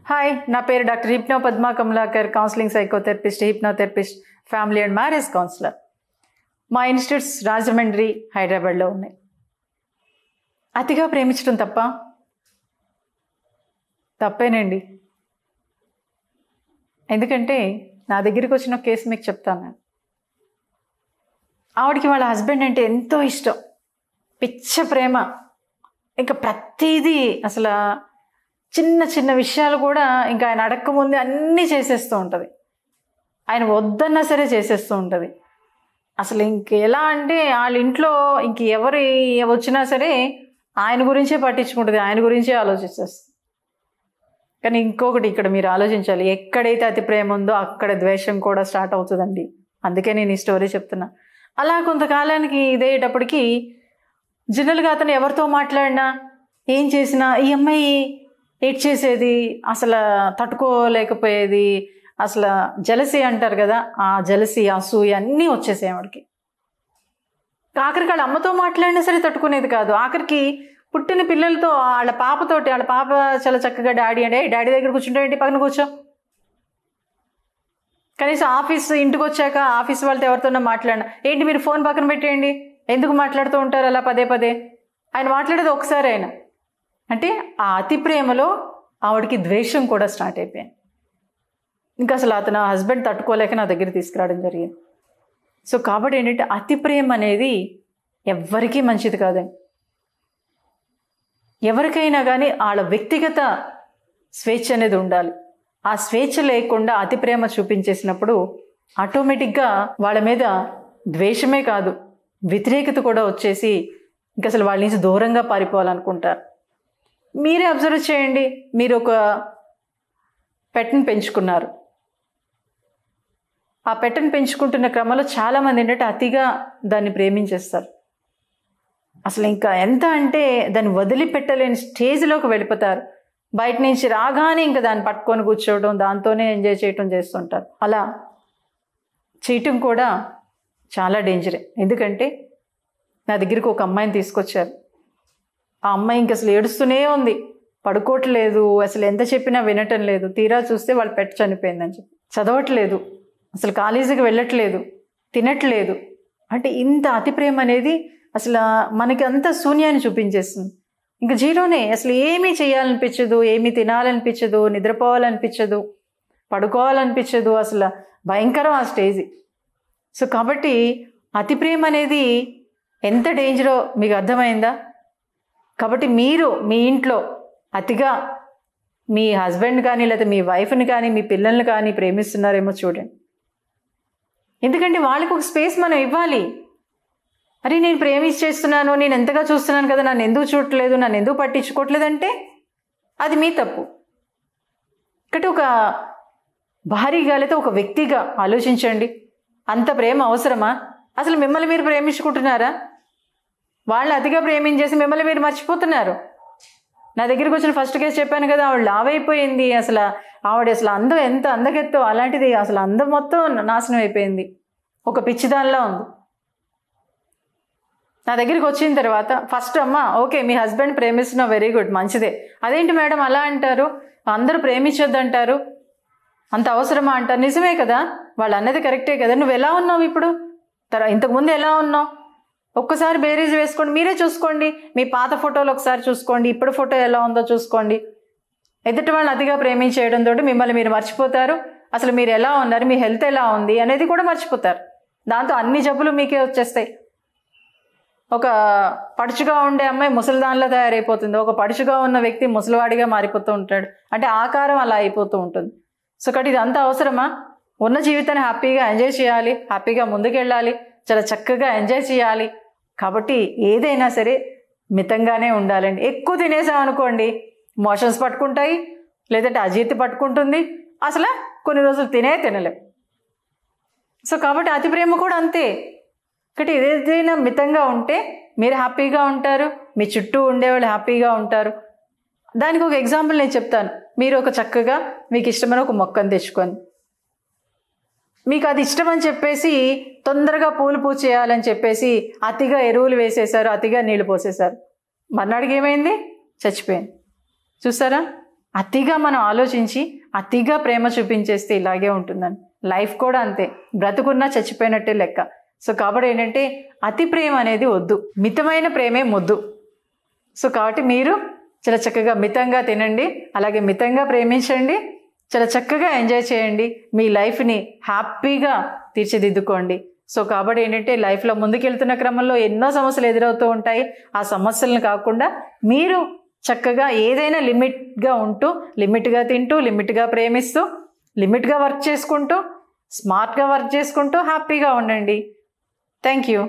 Hi, నా పేరు doctor hypno Padma Kamalakar, counselling psychotherapist, hypnotherapist, family and marriage counsellor. మా institutes Rajahmundry, హైదరాబాద్లో ఉన్నాయి. అతిగా ప్రేమించడం తప్పేనండి. ఎందుకంటే నా దగ్గరికి వచ్చిన కేసు మీకు చెప్తాను. నేను ఆవిడకి వాళ్ళ హస్బెండ్ అంటే ఎంతో ఇష్టం, పిచ్చ ప్రేమ. ఇంకా ప్రతిదీ అసలు చిన్న చిన్న విషయాలు కూడా ఇంకా ఆయన అడక్కముందే అన్నీ చేసేస్తూ ఉంటుంది. ఆయన వద్దన్నా సరే చేసేస్తూ ఉంటుంది. అసలు ఇంకెలా అంటే వాళ్ళ ఇంట్లో ఇంక ఎవరు వచ్చినా సరే ఆయన గురించే పట్టించుకుంటుంది, ఆయన గురించే ఆలోచిస్తుంది. కానీ ఇంకొకటి ఇక్కడ మీరు ఆలోచించాలి, ఎక్కడైతే అతి ప్రేమ ఉందో అక్కడ ద్వేషం కూడా స్టార్ట్ అవుతుందండి. అందుకే నేను ఈ స్టోరీ చెప్తున్నా. అలా కొంతకాలానికి ఇదేటప్పటికి జనరల్గా అతను ఎవరితో మాట్లాడినా ఏం చేసినా ఈ అమ్మాయి ఏడ్ చేసేది, అసలు తట్టుకోలేకపోయేది. అసలు జలసి అంటారు కదా, ఆ జలసి, అసూయ అన్నీ వచ్చేసాయి ఆవిడకి. ఆఖరికి వాళ్ళ అమ్మతో మాట్లాడినా సరే తట్టుకునేది కాదు. ఆఖరికి పుట్టిన పిల్లలతో, వాళ్ళ పాపతోటి, వాళ్ళ పాప చాలా చక్కగా డాడీ అంటే డాడీ దగ్గర కూర్చుంటే ఏంటి, పక్కన కూర్చో. కనీసం ఇంటికి వచ్చాక ఆఫీస్ వాళ్ళతో ఎవరితోనో మాట్లాడినా ఏంటి మీరు ఫోన్ పక్కన పెట్టేయండి, ఎందుకు మాట్లాడుతూ ఉంటారు అలా పదే పదే. ఆయన మాట్లాడేది ఒకసారి ఆయన అంటే ఆ అతి ప్రేమలో ఆవిడకి ద్వేషం కూడా స్టార్ట్ అయిపోయింది. ఇంకా అసలు అతను హస్బెండ్ తట్టుకోలేక నా దగ్గర తీసుకురావడం జరిగింది. సో కాబట్టి ఏంటంటే అతి ప్రేమ అనేది ఎవ్వరికీ మంచిది కాదండి. ఎవరికైనా కానీ వాళ్ళ వ్యక్తిగత స్వేచ్ఛ అనేది ఉండాలి. ఆ స్వేచ్ఛ లేకుండా అతి ప్రేమ చూపించేసినప్పుడు ఆటోమేటిక్గా వాళ్ళ మీద ద్వేషమే కాదు, వ్యతిరేకత కూడా వచ్చేసి ఇంకా అసలు వాళ్ళ నుంచి దూరంగా పారిపోవాలనుకుంటారు. మీరే అబ్జర్వ్ చేయండి, మీరు ఒక పెట్ని పెంచుకున్నారు. ఆ పెట్ని పెంచుకుంటున్న క్రమంలో చాలామంది ఏంటంటే అతిగా దాన్ని ప్రేమించేస్తారు. అసలు ఇంకా ఎంత అంటే దాన్ని వదిలిపెట్టలేని స్టేజ్లోకి వెళ్ళిపోతారు. బయట నుంచి రాగానే ఇంకా దాన్ని పట్టుకొని కూర్చోవడం, దాంతోనే ఎంజాయ్ చేయటం చేస్తుంటారు. అలా చేయటం కూడా చాలా డేంజరే. ఎందుకంటే నా దగ్గరికి ఒక అమ్మాయిని తీసుకొచ్చారు. ఆ అమ్మాయి ఇంక అసలు ఏడుస్తూనే ఉంది, పడుకోవట్లేదు, అసలు ఎంత చెప్పినా వినటం లేదు. తీరా చూస్తే వాళ్ళ పెట్ చనిపోయిందని చెప్పి, చదవట్లేదు, అసలు కాలేజీకి వెళ్ళట్లేదు, తినట్లేదు. అంటే ఇంత అతి ప్రేమ అనేది అసలు మనకి అంత శూన్యాన్ని చూపించేస్తుంది. ఇంకా జీరోనే, అసలు ఏమీ చేయాలనిపించదు, ఏమీ తినాలనిపించదు, నిద్రపోవాలనిపించదు, పడుకోవాలనిపించదు. అసలు భయంకరం ఆ స్టేజ్. సో కాబట్టి అతి ప్రేమ అనేది ఎంత డేంజరో మీకు అర్థమైందా? కాబట్టి మీరు మీ ఇంట్లో అతిగా మీ హస్బెండ్ కానీ లేదా మీ వైఫ్ని కానీ మీ పిల్లల్ని కానీ ప్రేమిస్తున్నారేమో చూడండి. ఎందుకంటే వాళ్ళకి ఒక స్పేస్ మనం ఇవ్వాలి. అరే నేను ప్రేమించేస్తున్నాను, నేను ఎంతగా చూస్తున్నాను కదా, నన్ను ఎందుకు చూడట్లేదు, నన్ను ఎందుకు పట్టించుకోవట్లేదంటే అది మీ తప్పు. కాబట్టి ఒక భారీగా లేదా ఒక వ్యక్తిగా ఆలోచించండి. అంత ప్రేమ అవసరమా? అసలు మిమ్మల్ని మీరు ప్రేమించుకుంటున్నారా? వాళ్ళు అతిగా ప్రేమించేసి మిమ్మల్ని మీరు మర్చిపోతున్నారు. నా దగ్గరికి వచ్చిన ఫస్ట్ కేసు చెప్పాను కదా, ఆవిడ లావైపోయింది. అసలు ఆవిడ అసలు అందం ఎంత అందగెత్తో అలాంటిది అసలు అందం మొత్తం నాశనం అయిపోయింది, ఒక పిచ్చిదానిలా ఉంది. నా దగ్గరికి వచ్చిన తర్వాత ఫస్ట్ అమ్మ ఓకే మీ హస్బెండ్ ప్రేమిస్తున్నావు, వెరీ గుడ్, మంచిదే. అదేంటి మేడం అలా అంటారు, అందరూ ప్రేమించొద్దంటారు, అంత అవసరమా అంటారు. నిజమే కదా, వాళ్ళు అన్నది కరెక్టే కదా. నువ్వు ఎలా ఉన్నావు ఇప్పుడు, ఇంతకుముందు ఎలా ఉన్నావు ఒక్కసారి బేరీజ్ వేసుకోండి, మీరే చూసుకోండి. మీ పాత ఫోటోలు ఒకసారి చూసుకోండి, ఇప్పుడు ఫోటో ఎలా ఉందో చూసుకోండి. ఎదుటి వాళ్ళని అతిగా ప్రేమించేయడం తోటి మిమ్మల్ని మీరు మర్చిపోతారు. అసలు మీరు ఎలా ఉన్నారు, మీ హెల్త్ ఎలా ఉంది అనేది కూడా మర్చిపోతారు. దాంతో అన్ని జబ్బులు మీకే వచ్చేస్తాయి. ఒక పడుచుగా ఉండే అమ్మాయి ముసలిదానిలా తయారైపోతుంది, ఒక పడుచుగా ఉన్న వ్యక్తి ముసలివాడిగా మారిపోతూ ఉంటాడు. అంటే ఆకారం అలా అయిపోతూ ఉంటుంది. సో కాబట్టి ఇదంతా అవసరమా? ఉన్న జీవితాన్ని హ్యాపీగా ఎంజాయ్ చేయాలి, హ్యాపీగా ముందుకెళ్ళాలి, చాలా చక్కగా ఎంజాయ్ చేయాలి. కాబట్టి ఏదైనా సరే మితంగానే ఉండాలండి. ఎక్కువ తినేసామనుకోండి మోషన్స్ పట్టుకుంటాయి, లేదంటే అజీర్తి పట్టుకుంటుంది, అసలు కొన్ని రోజులు తినలేం. సో కాబట్టి అతి ప్రేమ కూడా అంతే. కాబట్టి ఏదైనా మితంగా ఉంటే మీరు హ్యాపీగా ఉంటారు, మీ చుట్టూ ఉండేవాళ్ళు హ్యాపీగా ఉంటారు. దానికి ఒక ఎగ్జాంపుల్ నేను చెప్తాను. మీరు ఒక చక్కగా మీకు ఇష్టమైన ఒక మొక్కను తెచ్చుకొని, మీకు అది ఇష్టమని చెప్పేసి తొందరగా పూలు పూజ చేయాలని చెప్పేసి అతిగా ఎరువులు వేసేశారు, అతిగా నీళ్లు పోసేశారు. మర్నాడికి ఏమైంది? చచ్చిపోయింది. చూసారా? అతిగా మనం ఆలోచించి అతిగా ప్రేమ చూపించేస్తే ఇలాగే ఉంటుందని. లైఫ్ కూడా అంతే, బ్రతుకున్నా చచ్చిపోయినట్టే లెక్క. సో కాబట్టి ఏంటంటే అతి ప్రేమ అనేది వద్దు, మితమైన ప్రేమే మొద్దు. సో కాబట్టి మీరు చాలా చక్కగా మితంగా తినండి, అలాగే మితంగా ప్రేమించండి, చాలా చక్కగా ఎంజాయ్ చేయండి, మీ లైఫ్ని హ్యాపీగా తీర్చిదిద్దుకోండి. సో కాబట్టి ఏంటంటే లైఫ్లో ముందుకెళ్తున్న క్రమంలో ఎన్నో సమస్యలు ఎదురవుతూ ఉంటాయి. ఆ సమస్యలను కాకుండా మీరు చక్కగా ఏదైనా లిమిట్గా ఉంటూ, లిమిట్గా తింటూ, లిమిట్గా ప్రేమిస్తూ, లిమిట్గా వర్క్ చేసుకుంటూ, స్మార్ట్గా వర్క్ చేసుకుంటూ హ్యాపీగా ఉండండి. Thank you.